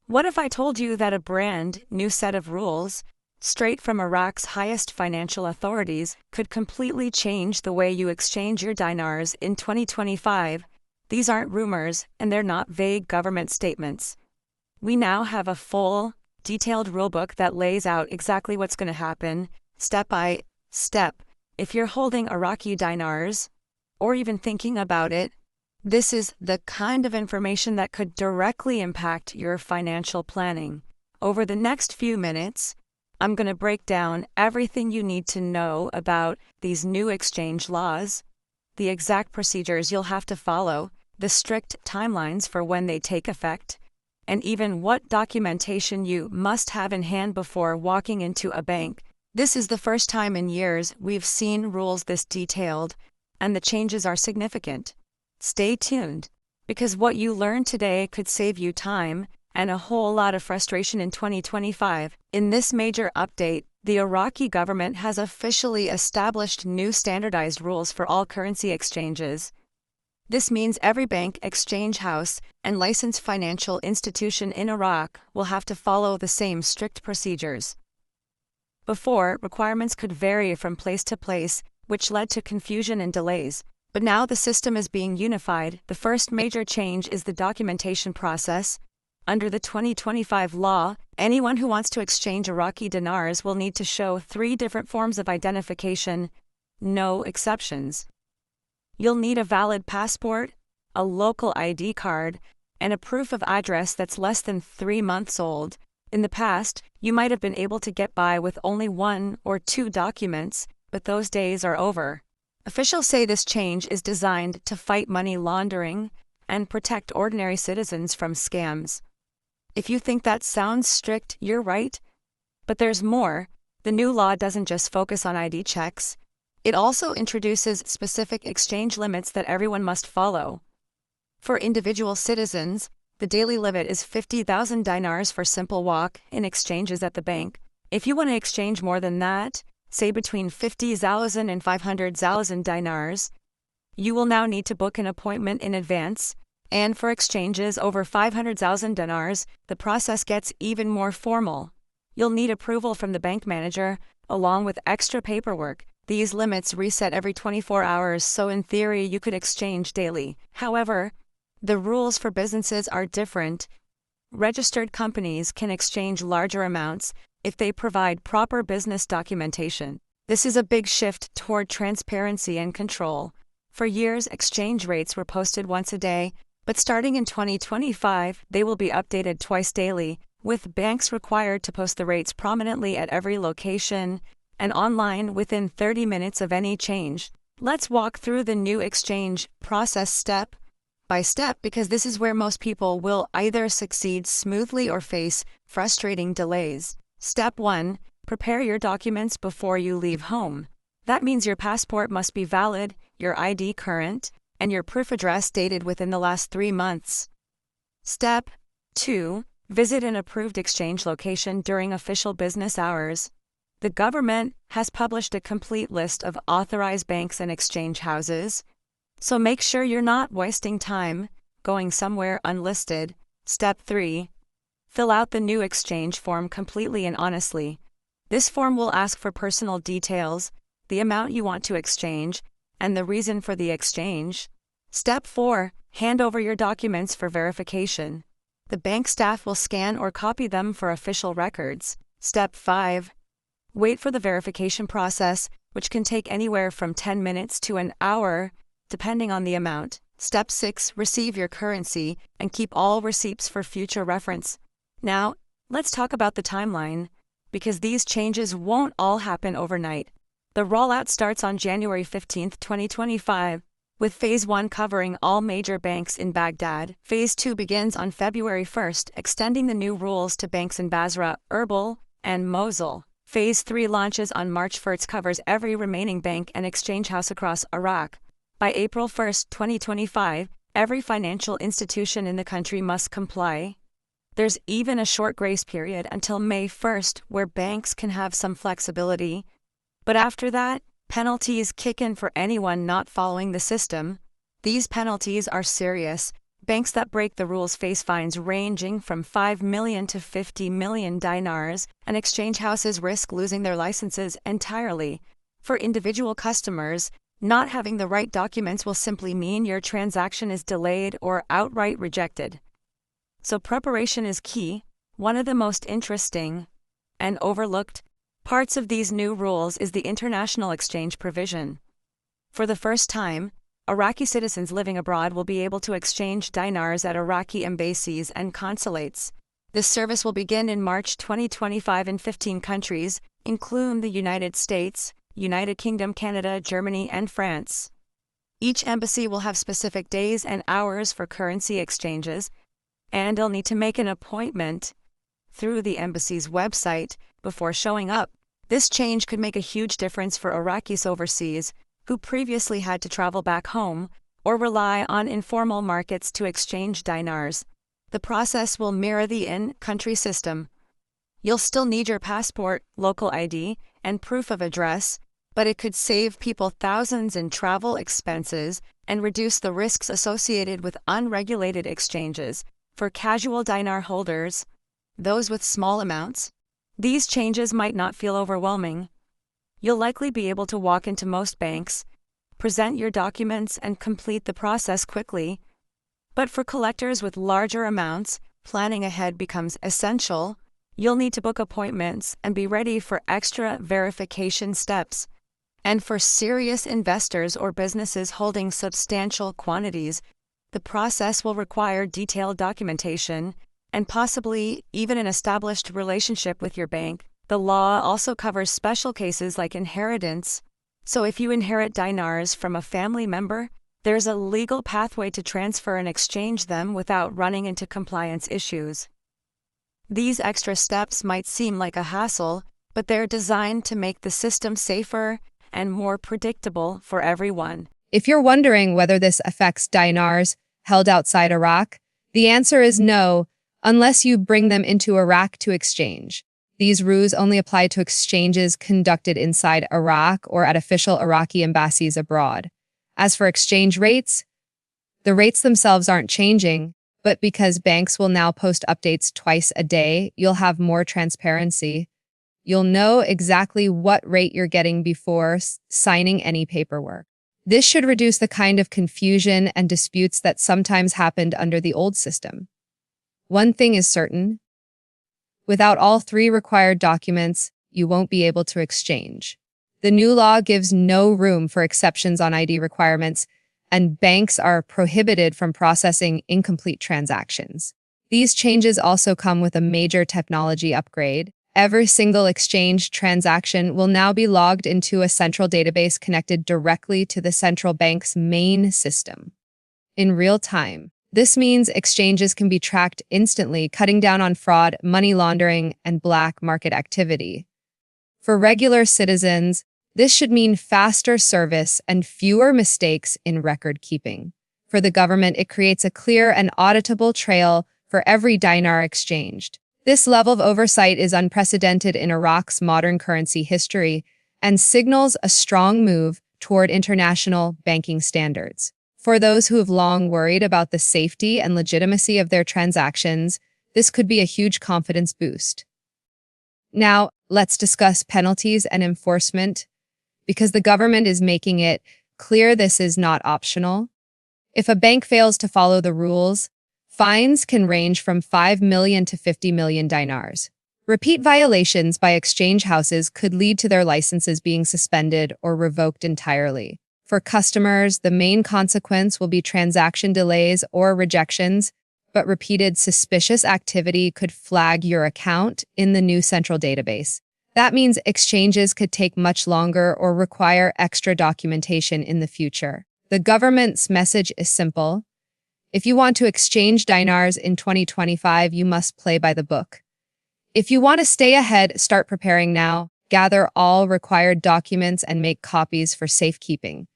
What if I told you that a brand new set of rules, straight from Iraq's highest financial authorities, could completely change the way you exchange your dinars in 2025? These aren't rumors, and they're not vague government statements. We now have a full, detailed rulebook that lays out exactly what's going to happen, step by step. If you're holding Iraqi dinars, or even thinking about it, this is the kind of information that could directly impact your financial planning. Over the next few minutes, I'm going to break down everything you need to know about these new exchange laws, the exact procedures you'll have to follow, the strict timelines for when they take effect, and even what documentation you must have in hand before walking into a bank. This is the first time in years we've seen rules this detailed, and the changes are significant. Stay tuned, because what you learn today could save you time and a whole lot of frustration in 2025. In this major update, the Iraqi government has officially established new standardized rules for all currency exchanges. This means every bank, exchange house, and licensed financial institution in Iraq will have to follow the same strict procedures. Before, requirements could vary from place to place, which led to confusion and delays. But now the system is being unified. The first major change is the documentation process. Under the 2025 law, anyone who wants to exchange Iraqi dinars will need to show 3 different forms of identification, no exceptions. You'll need a valid passport, a local ID card, and a proof of address that's less than 3 months old. In the past, you might have been able to get by with only 1 or 2 documents, but those days are over. Officials say this change is designed to fight money laundering and protect ordinary citizens from scams. If you think that sounds strict, you're right. But there's more. The new law doesn't just focus on ID checks. It also introduces specific exchange limits that everyone must follow. For individual citizens, the daily limit is 50,000 dinars for simple walk-in exchanges at the bank. If you want to exchange more than that, say between 50,000 and 500,000 dinars, you will now need to book an appointment in advance. And for exchanges over 500,000 dinars, the process gets even more formal. You'll need approval from the bank manager, along with extra paperwork. These limits reset every 24 hours, so in theory you could exchange daily. However, the rules for businesses are different. Registered companies can exchange larger amounts if they provide proper business documentation. This is a big shift toward transparency and control. For years, exchange rates were posted once a day, but starting in 2025, they will be updated twice daily, with banks required to post the rates prominently at every location and online within 30 minutes of any change. Let's walk through the new exchange process step by step, because this is where most people will either succeed smoothly or face frustrating delays. Step 1. Prepare your documents before you leave home. That means your passport must be valid, your ID current, and your proof address dated within the last 3 months. Step 2. Visit an approved exchange location during official business hours. The government has published a complete list of authorized banks and exchange houses, so make sure you're not wasting time going somewhere unlisted. Step 3. Fill out the new exchange form completely and honestly. This form will ask for personal details, the amount you want to exchange, and the reason for the exchange. Step 4. Hand over your documents for verification. The bank staff will scan or copy them for official records. Step 5. Wait for the verification process, which can take anywhere from 10 minutes to an hour, depending on the amount. Step 6. Receive your currency and keep all receipts for future reference. Now, let's talk about the timeline, because these changes won't all happen overnight. The rollout starts on January 15, 2025, with Phase 1 covering all major banks in Baghdad. Phase 2 begins on February 1st, extending the new rules to banks in Basra, Erbil, and Mosul. Phase 3 launches on March 1st, covers every remaining bank and exchange house across Iraq. By April 1st, 2025, every financial institution in the country must comply. There's even a short grace period until May 1st, where banks can have some flexibility. But after that, penalties kick in for anyone not following the system. These penalties are serious. Banks that break the rules face fines ranging from 5 million to 50 million dinars, and exchange houses risk losing their licenses entirely. For individual customers, not having the right documents will simply mean your transaction is delayed or outright rejected. So preparation is key. One of the most interesting and overlooked parts of these new rules is the international exchange provision. For the first time, Iraqi citizens living abroad will be able to exchange dinars at Iraqi embassies and consulates. This service will begin in March 2025 in 15 countries, including the United States, United Kingdom, Canada, Germany, and France. Each embassy will have specific days and hours for currency exchanges, and you'll need to make an appointment through the embassy's website before showing up. This change could make a huge difference for Iraqis overseas who previously had to travel back home or rely on informal markets to exchange dinars. The process will mirror the in-country system. You'll still need your passport, local ID, and proof of address, but it could save people thousands in travel expenses and reduce the risks associated with unregulated exchanges. For casual dinar holders, those with small amounts, these changes might not feel overwhelming. You'll likely be able to walk into most banks, present your documents, and complete the process quickly. But for collectors with larger amounts, planning ahead becomes essential. You'll need to book appointments and be ready for extra verification steps. And for serious investors or businesses holding substantial quantities, the process will require detailed documentation and possibly even an established relationship with your bank. The law also covers special cases like inheritance. So if you inherit dinars from a family member, there's a legal pathway to transfer and exchange them without running into compliance issues. These extra steps might seem like a hassle, but they're designed to make the system safer and more predictable for everyone. If you're wondering whether this affects dinars held outside Iraq, the answer is no, unless you bring them into Iraq to exchange. These rules only apply to exchanges conducted inside Iraq or at official Iraqi embassies abroad. As for exchange rates, the rates themselves aren't changing, but because banks will now post updates twice a day, you'll have more transparency. You'll know exactly what rate you're getting before signing any paperwork. This should reduce the kind of confusion and disputes that sometimes happened under the old system. One thing is certain: without all three required documents, you won't be able to exchange. The new law gives no room for exceptions on ID requirements, and banks are prohibited from processing incomplete transactions. These changes also come with a major technology upgrade. Every single exchange transaction will now be logged into a central database connected directly to the central bank's main system. In real time, this means exchanges can be tracked instantly, cutting down on fraud, money laundering, and black market activity. For regular citizens, this should mean faster service and fewer mistakes in record keeping. For the government, it creates a clear and auditable trail for every dinar exchanged. This level of oversight is unprecedented in Iraq's modern currency history and signals a strong move toward international banking standards. For those who have long worried about the safety and legitimacy of their transactions, this could be a huge confidence boost. Now, let's discuss penalties and enforcement, because the government is making it clear this is not optional. If a bank fails to follow the rules, fines can range from 5 million to 50 million dinars. Repeat violations by exchange houses could lead to their licenses being suspended or revoked entirely. For customers, the main consequence will be transaction delays or rejections, but repeated suspicious activity could flag your account in the new central database. That means exchanges could take much longer or require extra documentation in the future. The government's message is simple: if you want to exchange dinars in 2025, you must play by the book. If you want to stay ahead, start preparing now. Gather all required documents and make copies for safekeeping.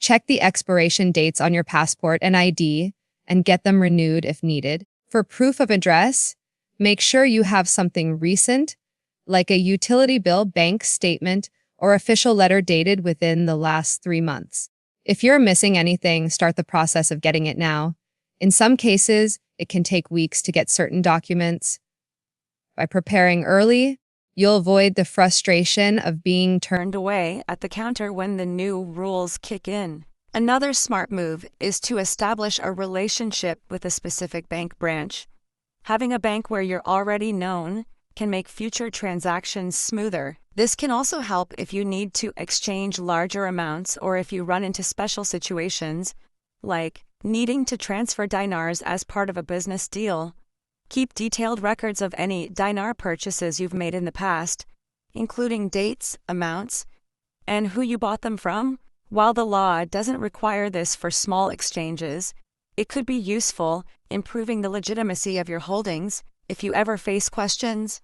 Check the expiration dates on your passport and ID and get them renewed if needed. For proof of address, make sure you have something recent, like a utility bill, bank statement, or official letter dated within the last 3 months. If you're missing anything, start the process of getting it now. In some cases, it can take weeks to get certain documents. By preparing early, you'll avoid the frustration of being Turned away at the counter when the new rules kick in. Another smart move is to establish a relationship with a specific bank branch. Having a bank where you're already known can make future transactions smoother. This can also help if you need to exchange larger amounts or if you run into special situations, like needing to transfer dinars as part of a business deal. Keep detailed records of any dinar purchases you've made in the past, including dates, amounts, and who you bought them from. While the law doesn't require this for small exchanges, it could be useful, improving the legitimacy of your holdings if you ever face questions.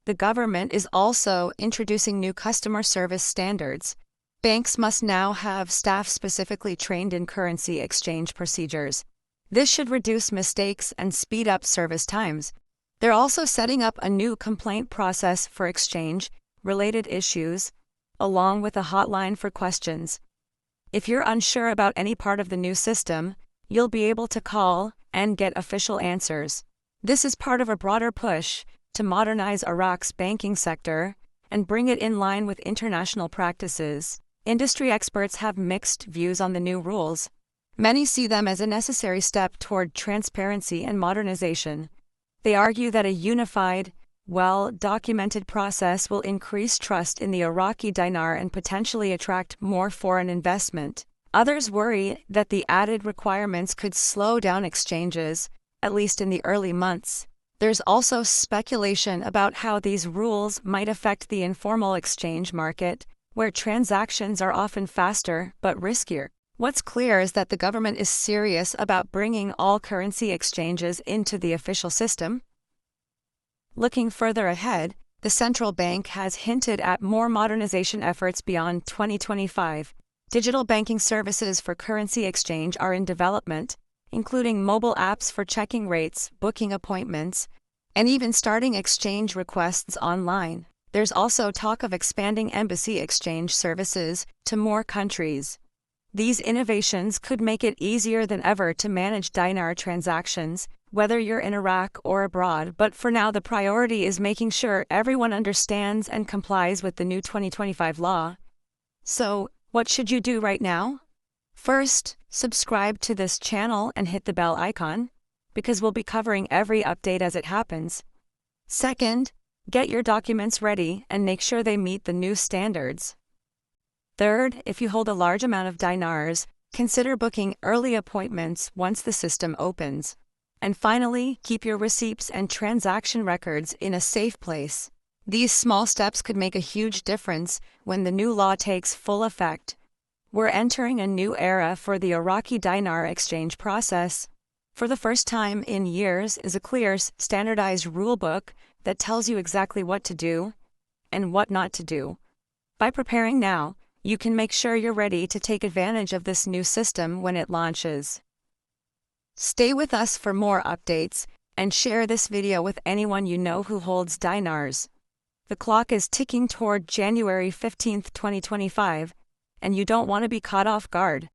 The government is also introducing new customer service standards. Banks must now have staff specifically trained in currency exchange procedures. This should reduce mistakes and speed up service times. They're also setting up a new complaint process for exchange-related issues, along with a hotline for questions. If you're unsure about any part of the new system, you'll be able to call and get official answers. This is part of a broader push to modernize Iraq's banking sector and bring it in line with international practices. Industry experts have mixed views on the new rules. Many see them as a necessary step toward transparency and modernization. They argue that a unified, well-documented process will increase trust in the Iraqi dinar and potentially attract more foreign investment. Others worry that the added requirements could slow down exchanges, at least in the early months. There's also speculation about how these rules might affect the informal exchange market, where transactions are often faster but riskier. What's clear is that the government is serious about bringing all currency exchanges into the official system. Looking further ahead, the central bank has hinted at more modernization efforts beyond 2025. Digital banking services for currency exchange are in development, including mobile apps for checking rates, booking appointments, and even starting exchange requests online. There's also talk of expanding embassy exchange services to more countries. These innovations could make it easier than ever to manage dinar transactions, whether you're in Iraq or abroad, but for now the priority is making sure everyone understands and complies with the new 2025 law. So, what should you do right now? First, subscribe to this channel and hit the bell icon, because we'll be covering every update as it happens. Second, get your documents ready and make sure they meet the new standards. Third, if you hold a large amount of dinars, consider booking early appointments once the system opens. And finally, keep your receipts and transaction records in a safe place. These small steps could make a huge difference when the new law takes full effect. We're entering a new era for the Iraqi dinar exchange process. For the first time in years is a clear, standardized rulebook that tells you exactly what to do and what not to do. By preparing now, you can make sure you're ready to take advantage of this new system when it launches. Stay with us for more updates and share this video with anyone you know who holds dinars. The clock is ticking toward January 15, 2025, and you don't want to be caught off guard.